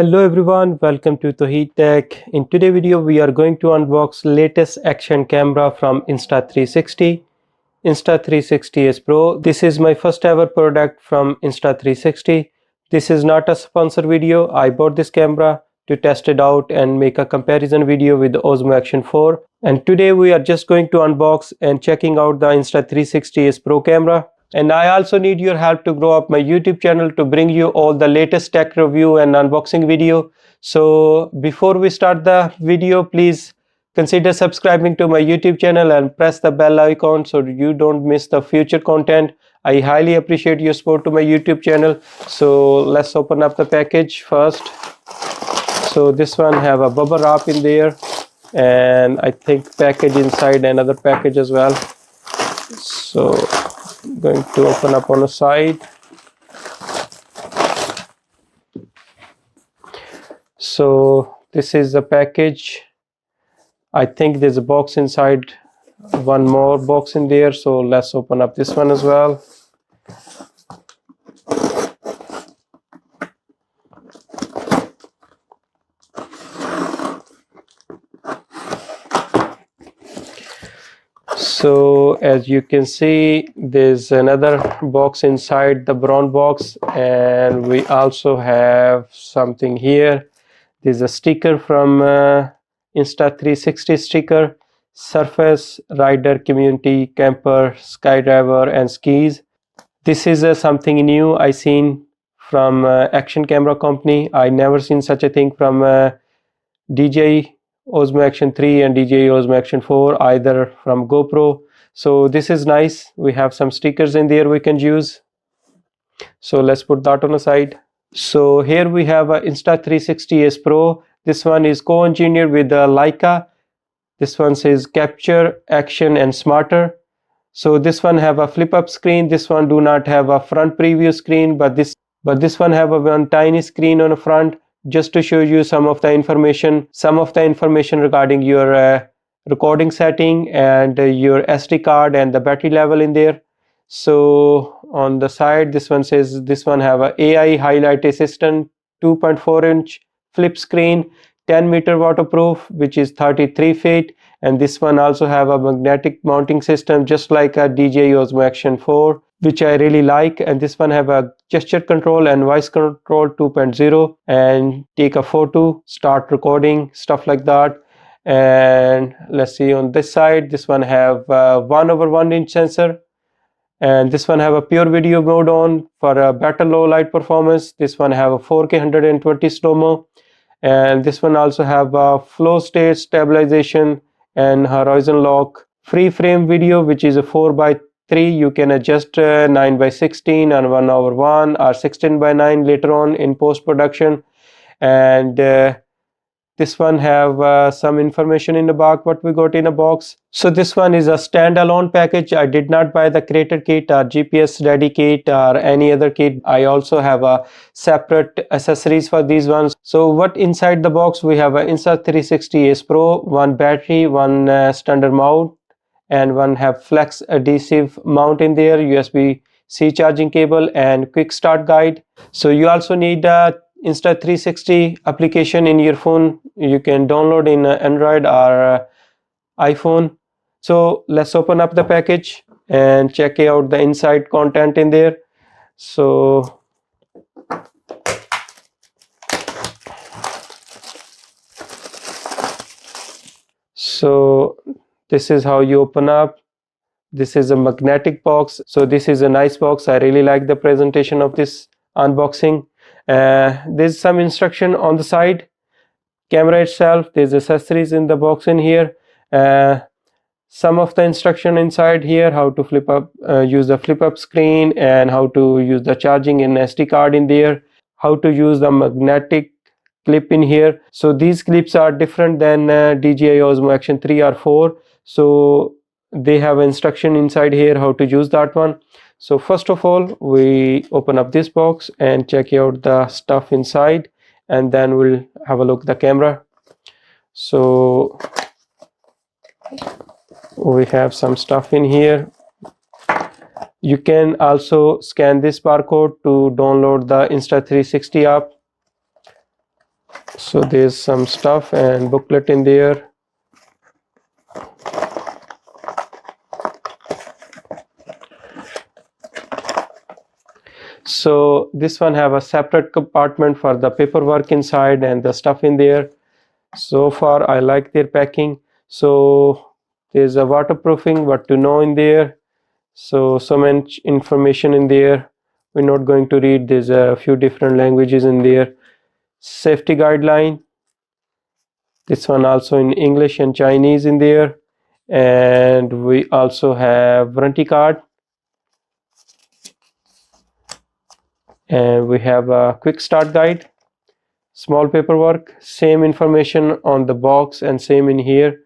Hello everyone, welcome to Towheed Tech. In today's video, we are going to unbox latest action camera from Insta360, Insta360 Ace Pro. This is my first ever product from Insta360. This is not a sponsor video. I bought this camera to test it out and make a comparison video with the Osmo Action 4. And today we are just going to unbox and checking out the Insta360 Ace Pro camera. And I also need your help to grow up my YouTube channel to bring you all the latest tech review and unboxing video. So before we start the video, please consider subscribing to my YouTube channel and press the bell icon so you don't miss the future content. I highly appreciate your support to my YouTube channel. So let's open up the package first. So this one have a bubble wrap in there, and I think package inside another package as well. So I'm going to open up on the side. So this is the package. I think there's a box inside, one more box in there, so let's open up this one as well. So as you can see, there's another box inside the brown box, and we also have something here. There's a sticker from Insta360 sticker, surface, rider, community, camper, skydiver and skis. This is something new I seen from action camera company. I never seen such a thing from DJI Osmo Action 3 and DJI Osmo Action 4, either from GoPro. So this is nice. We have some stickers in there we can use. So let's put that on the side. So here we have a Insta360 Ace Pro. This one is co-engineered with Leica. This one says capture, action and smarter. So this one have a flip up screen. This one do not have a front preview screen, but this one have a one tiny screen on the front, just to show you some of the information regarding your recording setting and your SD card and the battery level in there. So on the side, this one says this one have a AI highlight assistant, 2.4-inch flip screen, 10-meter waterproof, which is 33 feet, and this one also have a magnetic mounting system just like a DJI Osmo Action 4, which I really like. And this one have a gesture control and voice control 2.0, and take a photo, start recording, stuff like that. And let's see on this side, this one have 1/1-inch sensor, and this one have a pure video mode on for a better low light performance. This one have a 4K 120 slow-mo, and this one also have a flow state stabilization and horizon lock, free frame video, which is a 4:3. You can adjust 9:16 and 1/1 or 16:9 later on in post-production. And this one have some information in the box what we got in a box. So this one is a standalone package. I did not buy the curated kit or GPS ready kit or any other kit. I also have a separate accessories for these ones. So what inside the box, we have a Insta360 Ace Pro, one battery, one standard mount, and one have flex adhesive mount in there, USB-C charging cable and quick start guide. So you also need a Insta360 application in your phone. You can download in Android or iPhone. So let's open up the package and check out the inside content in there. So this is how you open up. This is a magnetic box. So this is a nice box. I really like the presentation of this unboxing. There's some instruction on the side, camera itself, there's accessories in the box in here, some of the instruction inside here, how to flip up, use the flip up screen, and how to use the charging in SD card in there, how to use the magnetic clip in here. So these clips are different than DJI Osmo Action 3 or 4. So they have instruction inside here how to use that one. So first of all, we open up this box and check out the stuff inside, and then we'll have a look at the camera. So we have some stuff in here. You can also scan this barcode to download the Insta360 app. So there's some stuff and booklet in there. So this one have a separate compartment for the paperwork inside and the stuff in there. So far I like their packing. So there's a waterproofing, what to know in there. So much information in there. We're not going to read. There's a few different languages in there. Safety guideline. This one also in English and Chinese in there. And we also have warranty card. And we have a quick start guide. Small paperwork. Same information on the box and same in here.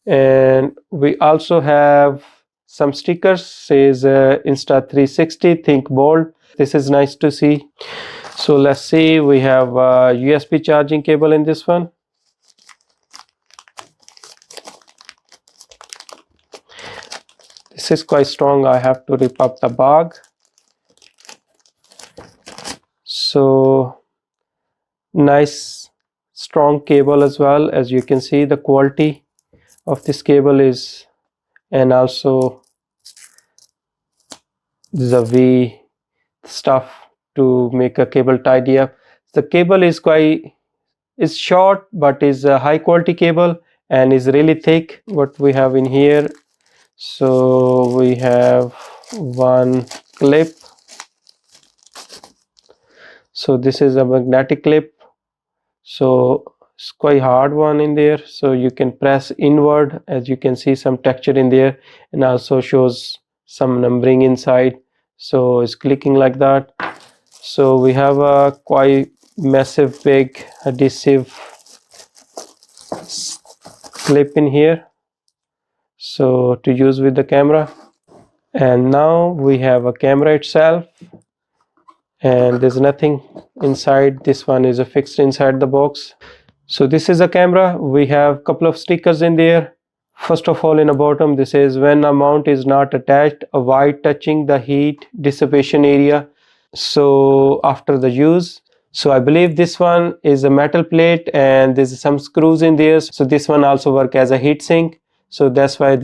And we also have some stickers. Says Insta360 think bold. This is nice to see. So let's see, we have a USB charging cable in this one. This is quite strong. I have to rip up the bag. So nice strong cable as well. As you can see, the quality of this cable is, and also this is a V stuff to make a cable tidy up. The cable is short but is a high quality cable and is really thick. What we have in here, so we have one clip. So this is a magnetic clip, so it's quite hard one in there, so you can press inward. As you can see, some texture in there, and also shows some numbering inside, so it's clicking like that. So we have a quite massive big adhesive clip in here, so to use with the camera. And now we have a camera itself, and there's nothing inside. This one is fixed inside the box. So this is a camera. We have a couple of stickers in there. First of all, in the bottom this says when a mount is not attached, avoid touching the heat dissipation area, so after the use. So I believe this one is a metal plate and there's some screws in there, so this one also work as a heat sink, so that's why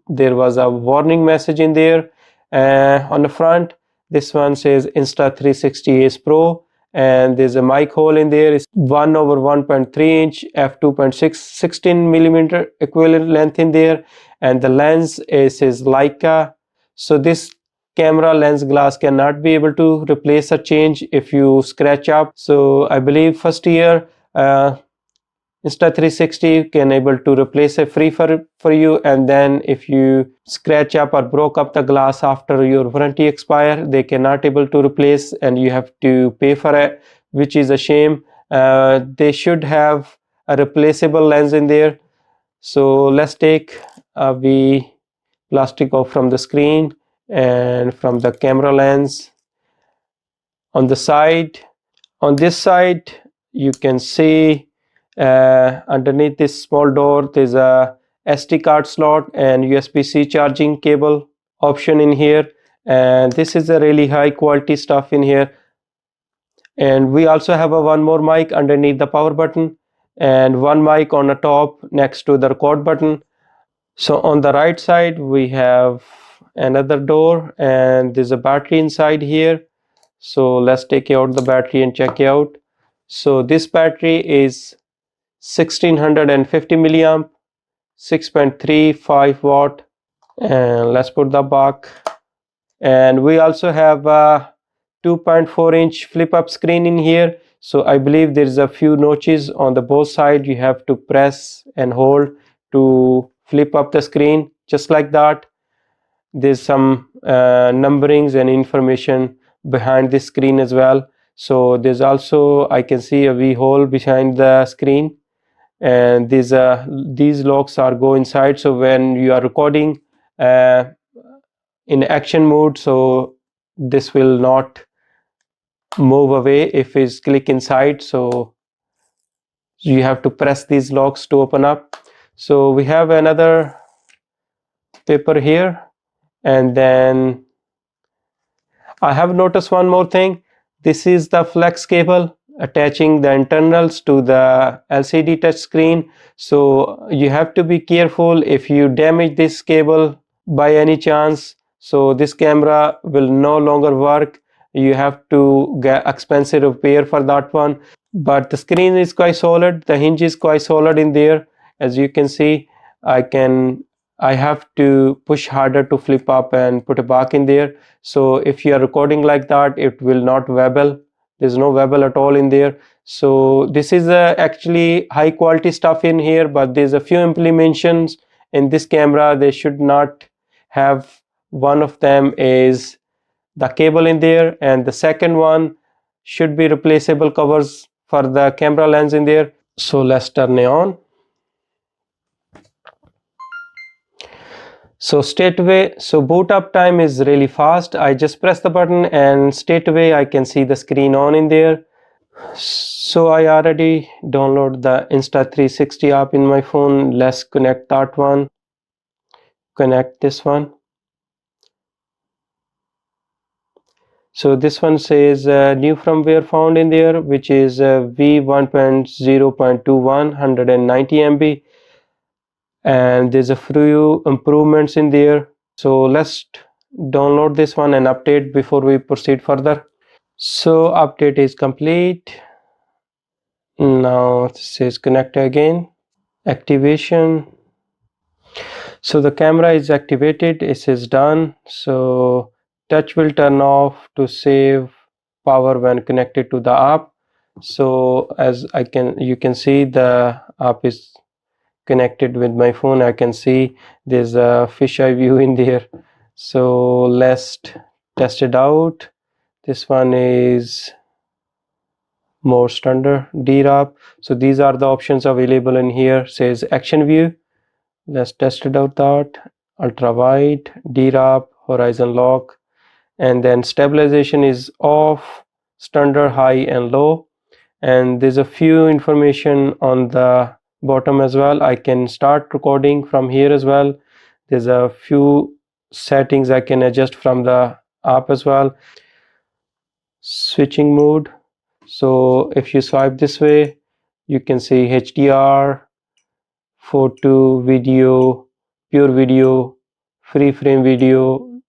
there was a warning message in there. On the front, this one says Insta360 Ace Pro, and there's a mic hole in there. It's 1/1.3 inch f2.6 16 millimeter equivalent length in there, and the lens is Leica. So this camera lens glass cannot be able to replace or change if you scratch up. So I believe first year Insta360 can able to replace it free for you, and then if you scratch up or broke up the glass after your warranty expire, they cannot able to replace and you have to pay for it, which is a shame. They should have a replaceable lens in there. So let's take the plastic off from the screen and from the camera lens. On the side, on this side, you can see underneath this small door there's a SD card slot and USB-C charging cable option in here, and this is a really high quality stuff in here. And we also have one more mic underneath the power button and one mic on the top next to the record button. So on the right side we have another door and there's a battery inside here. So let's take out the battery and check it out. So this battery is 1650 milliamp, 6.35 watt, and let's put the back. And we also have a 2.4 inch flip up screen in here. So I believe there's a few notches on the both sides. You have to press and hold to flip up the screen just like that. There's some numberings and information behind this screen as well. So there's also, I can see a V hole behind the screen, and these locks are go inside. So when you are recording in action mode, so this will not move away if it's click inside. So you have to press these locks to open up. So we have another paper here, and then I have noticed one more thing. This is the flex cable. attaching the internals to the LCD touch screen. So you have to be careful if you damage this cable by any chance, so this camera will no longer work. You have to get expensive repair for that one. But the screen is quite solid, the hinge is quite solid in there. As you can see, I have to push harder to flip up and put it back in there. So if you are recording like that, it will not wobble. There's no wobble at all in there. So this is actually high quality stuff in here, but there's a few implementations in this camera they should not have. One of them is the cable in there, and the second one should be replaceable covers for the camera lens in there. So let's turn it on. So straight away, so boot up time is really fast. I just press the button and straight away I can see the screen on in there. So I already download the Insta360 app in my phone. Let's connect that one, connect this one. So this one says new firmware found in there, which is V1.0.21 190 MB, and there's a few improvements in there. So let's download this one and update before we proceed further. So update is complete. Now it says connect again, activation. So the camera is activated, it is done. So touch will turn off to save power when connected to the app. So as you can see the app is connected with my phone. I can see there's a fisheye view in there. So let's test it out. This one is more standard DRAP. So these are the options available in here. Says action view. Let's test it out. That ultra wide, DRAP, horizon lock, and then stabilization is off, standard, high and low. And there's a few information on the bottom as well. I can start recording from here as well. There's a few settings I can adjust from the app as well. Switching mode. So if you swipe this way, you can see HDR, photo, video, pure video, free frame video,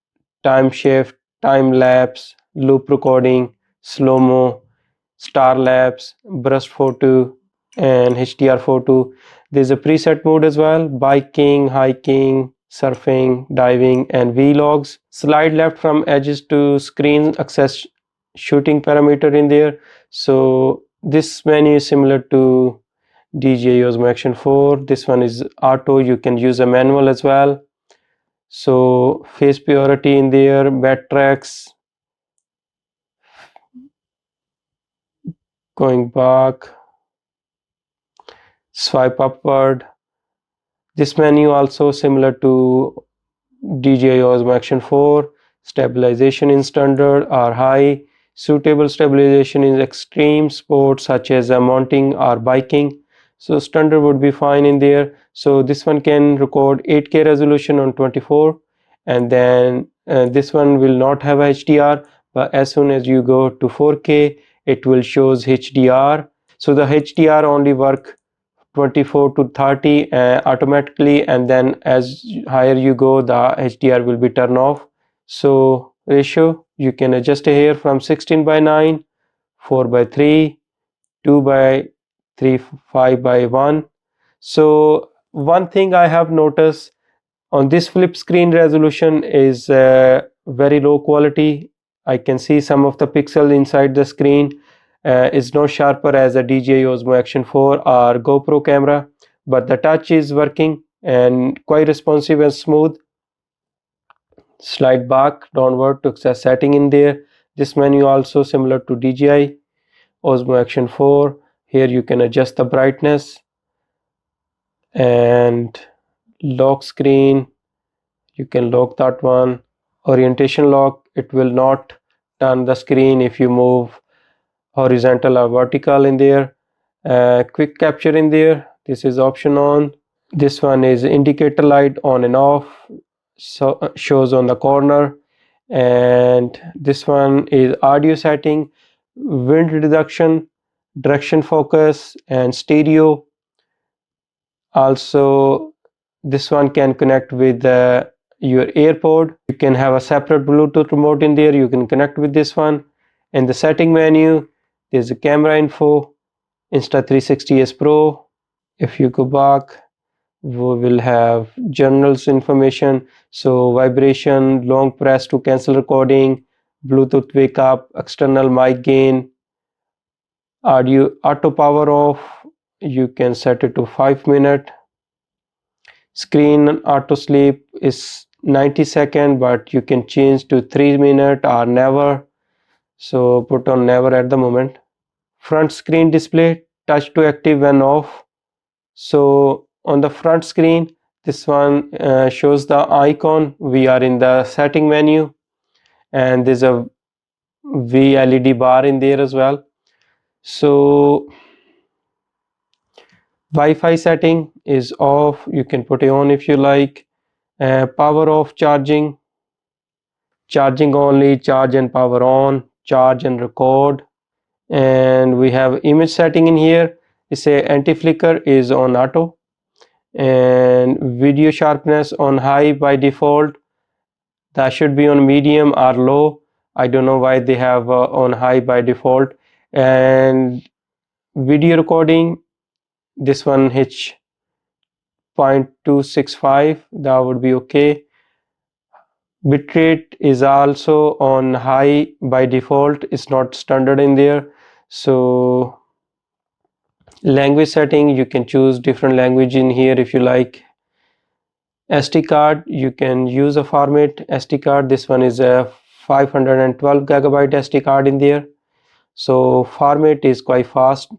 time shift, time lapse, loop recording, slow-mo, star lapse, burst photo, and HDR photo. There's a preset mode as well: biking, hiking, surfing, diving, and vlogs. Slide left from edges to screen access shooting parameter in there. So this menu is similar to DJI Osmo Action 4. This one is auto. You can use a manual as well. So face purity in there, backtracks, going back, swipe upward. This menu also similar to DJI Osmo Action 4. Stabilization in standard or high. Suitable stabilization in extreme sports such as mounting or biking. So standard would be fine in there. So this one can record 8K resolution on 24, and then this one will not have HDR, but as soon as you go to 4K it will shows HDR. So the HDR only work 24 to 30 automatically, and then as higher you go the HDR will be turned off. So ratio you can adjust here from 16:9, 4:3, 2:3, 5:1. So one thing I have noticed on this flip screen resolution is very low quality. I can see some of the pixel inside the screen is not sharper as a DJI Osmo Action 4 or GoPro camera, but the touch is working and quite responsive and smooth. Slide back downward to access setting in there. This menu also similar to DJI Osmo Action 4. Here you can adjust the brightness and lock screen. You can lock that one. Orientation lock, it will not turn the screen if you move horizontal or vertical in there. Quick capture in there, this is option on. This one is indicator light on and off, so shows on the corner. And this one is audio setting, wind reduction. direction focus, and stereo. Also, this one can connect with your AirPod. You can have a separate Bluetooth remote in there. You can connect with this one. In the setting menu, there's a camera info, Insta360 Ace Pro. If you go back, we will have journals information. So vibration, long press to cancel recording, Bluetooth wake up, external mic gain, audio auto power off. You can set it to 5 minutes. Screen auto sleep is 90 seconds, but you can change to 3 minutes or never. So put on never at the moment. Front screen display, touch to active when off. So on the front screen, this one shows the icon. We are in the setting menu, and there's a VLED bar in there as well. So Wi-Fi setting is off. You can put it on if you like. Power off charging, charging only, charge and power on, charge and record. And we have image setting in here. It say anti-flicker is on auto, and video sharpness on high by default. That should be on medium or low. I don't know why they have on high by default. And video recording, this one H.265, that would be okay. Bitrate is also on high by default. It's not standard in there. So language setting, you can choose different language in here if you like. SD card, you can use a format SD card. This one is a 512 gigabyte SD card in there. So format is quite fast.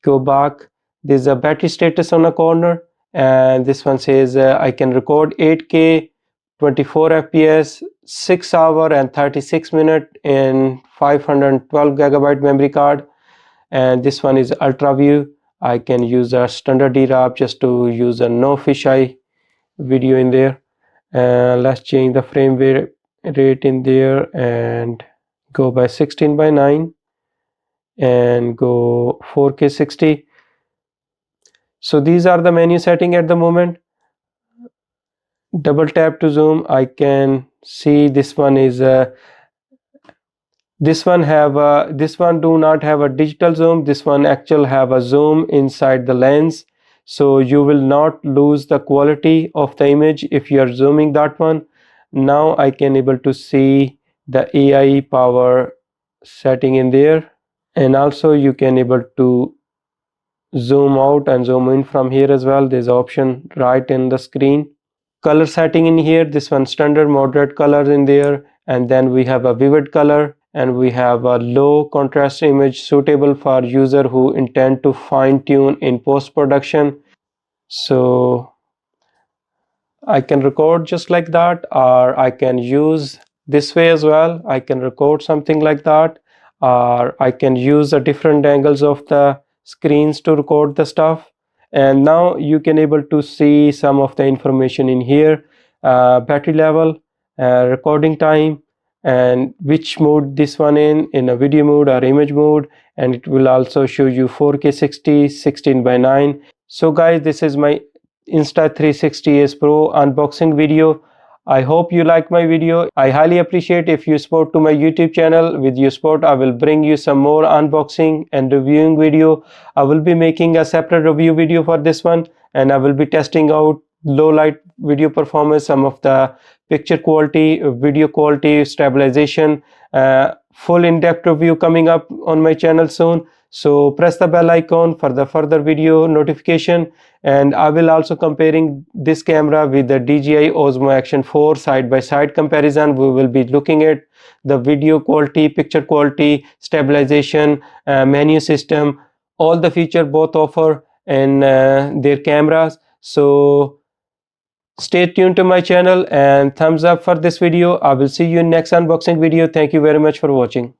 Go back, there's a battery status on a corner, and this one says I can record 8K 24 fps 6 hour and 36 minute in 512 gigabyte memory card. And this one is ultra view. I can use a standard DRAM just to use a no fisheye video in there. Let's change the frame rate in there and go by 16:9 and go 4K 60. So these are the menu setting at the moment. Double tap to zoom. I can see this one is this one do not have a digital zoom. This one actual have a zoom inside the lens, so you will not lose the quality of the image if you are zooming that one. Now I can able to see the AI power setting in there, and also you can able to zoom out and zoom in from here as well. There's option right in the screen. Color setting in here, this one standard moderate color in there, and then we have a vivid color, and we have a low contrast image suitable for user who intend to fine tune in post production. So I can record just like that, or I can use this way as well. I can record something like that, or I can use the different angles of the screens to record the stuff. And now you can able to see some of the information in here, battery level, recording time, and which mode this one in a video mode or image mode. And it will also show you 4K 60 16:9. So guys, this is my Insta360 Ace Pro unboxing video. I hope you like my video. I highly appreciate if you support to my YouTube channel. With your support, I will bring you some more unboxing and reviewing video. I will be making a separate review video for this one, and I will be testing out low light video performance, some of the picture quality, video quality, stabilization, full in-depth review coming up on my channel soon. So press the bell icon for the further video notification, and I will also comparing this camera with the DJI Osmo Action 4 side by side comparison. We will be looking at the video quality, picture quality, stabilization, menu system, all the feature both offer in their cameras. So stay tuned to my channel and thumbs up for this video. I will see you in next unboxing video. Thank you very much for watching.